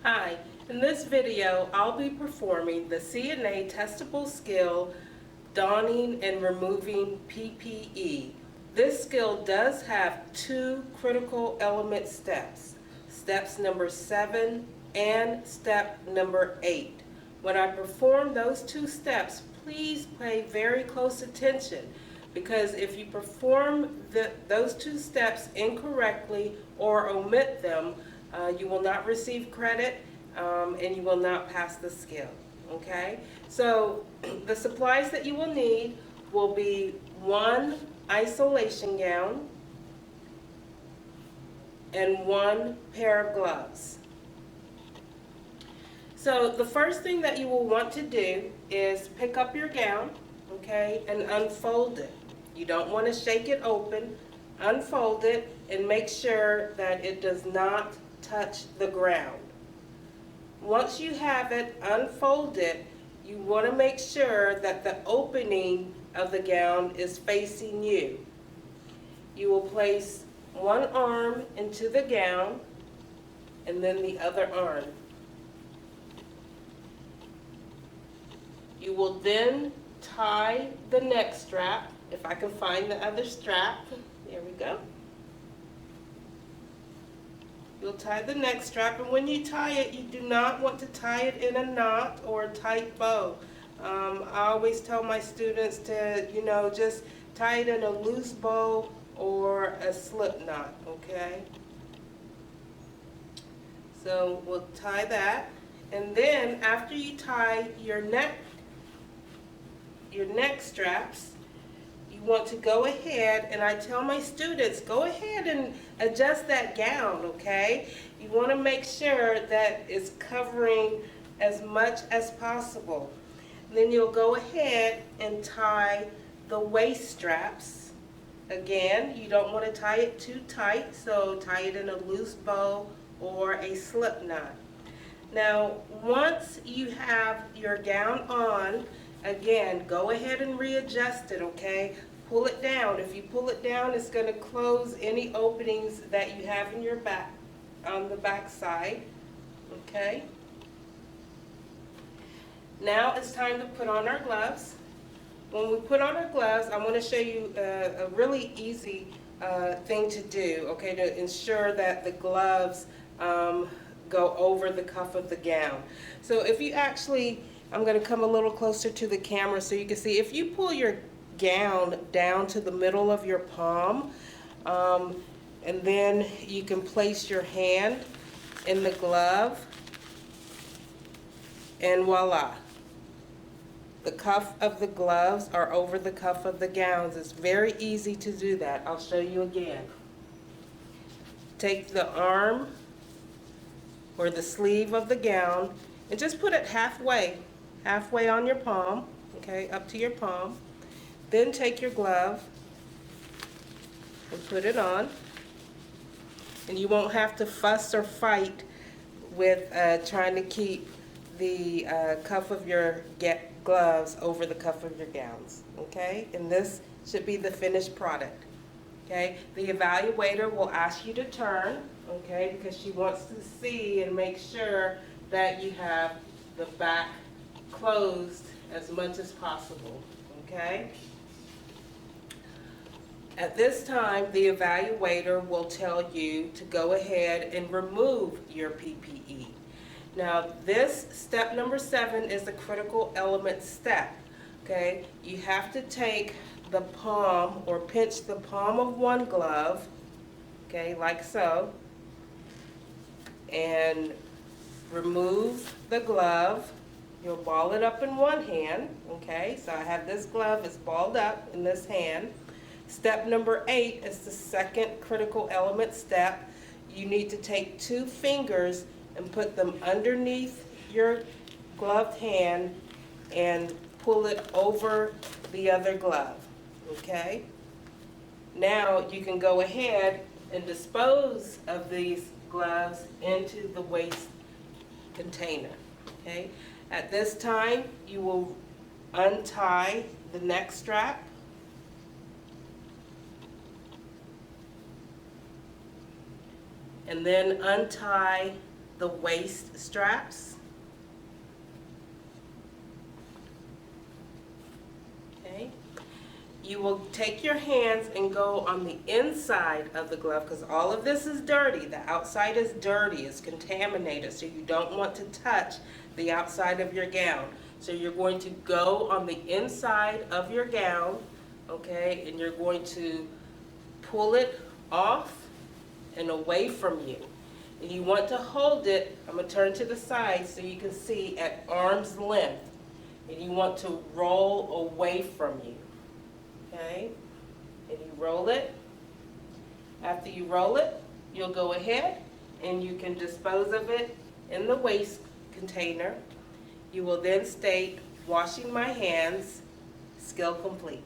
Hi, in this video I'll be performing the CNA testable skill donning and removing PPE. This skill does have two critical element steps, steps number 7 and step number 8. When I perform those two steps, please pay very close attention, because if you perform those two steps incorrectly or omit them, you will not receive credit and you will not pass the skill. Okay? So the supplies that you will need will be one isolation gown and one pair of gloves. So the first thing that you will want to do is pick up your gown, okay, and unfold it. You don't want to shake it open. Unfold it and make sure that it does not touch the ground. Once you have it unfolded, you want to make sure that the opening of the gown is facing you. You will place one arm into the gown and then the other arm. You will then tie the neck strap. If I can find the other strap, there we go. You'll tie the neck strap, and when you tie it, you do not want to tie it in a knot or a tight bow. I always tell my students to, just tie it in a loose bow or a slip knot, okay? So we'll tie that, and then after you tie your neck straps, you want to go ahead, and I tell my students, go ahead and adjust that gown, okay? You want to make sure that it's covering as much as possible. Then you'll go ahead and tie the waist straps. Again, you don't want to tie it too tight, so tie it in a loose bow or a slip knot. Now, once you have your gown on, again, go ahead and readjust it, okay? Pull it down. If you pull it down, it's going to close any openings that you have in your back, on the back side, okay? Now it's time to put on our gloves. When we put on our gloves, I want to show you a really easy thing to do, okay, to ensure that the gloves go over the cuff of the gown. So if you actually, I'm going to come a little closer to the camera so you can see, if you pull your gown down to the middle of your palm, and then you can place your hand in the glove, and voila. The cuff of the gloves are over the cuff of the gowns. It's very easy to do that. I'll show you again. Take the arm or the sleeve of the gown and just put it halfway on your palm, okay, up to your palm. Then take your glove and put it on. And you won't have to fuss or fight with trying to keep the cuff of your gloves over the cuff of your gowns, okay? And this should be the finished product, okay? The evaluator will ask you to turn, okay, because she wants to see and make sure that you have the back closed as much as possible, okay? At this time, the evaluator will tell you to go ahead and remove your PPE. Now, this step number 7 is the critical element step, okay? You have to take the palm or pinch the palm of one glove, okay, like so, and remove the glove. You'll ball it up in one hand, okay? So I have this glove, it's balled up in this hand. Step number 8 is the second critical element step. You need to take 2 fingers and put them underneath your gloved hand and pull it over the other glove, okay? Now you can go ahead and dispose of these gloves into the waste container, okay? At this time, you will untie the neck strap. And then untie the waist straps. Okay. You will take your hands and go on the inside of the glove because all of this is dirty. The outside is dirty, it's contaminated, so you don't want to touch the outside of your gown. So you're going to go on the inside of your gown, okay, and you're going to pull it off and away from you. And you want to hold it, I'm going to turn to the side so you can see, at arm's length. And you want to roll away from you. Okay, and you roll it. After you roll it, you'll go ahead and you can dispose of it in the waste container. You will then state, washing my hands, skill complete.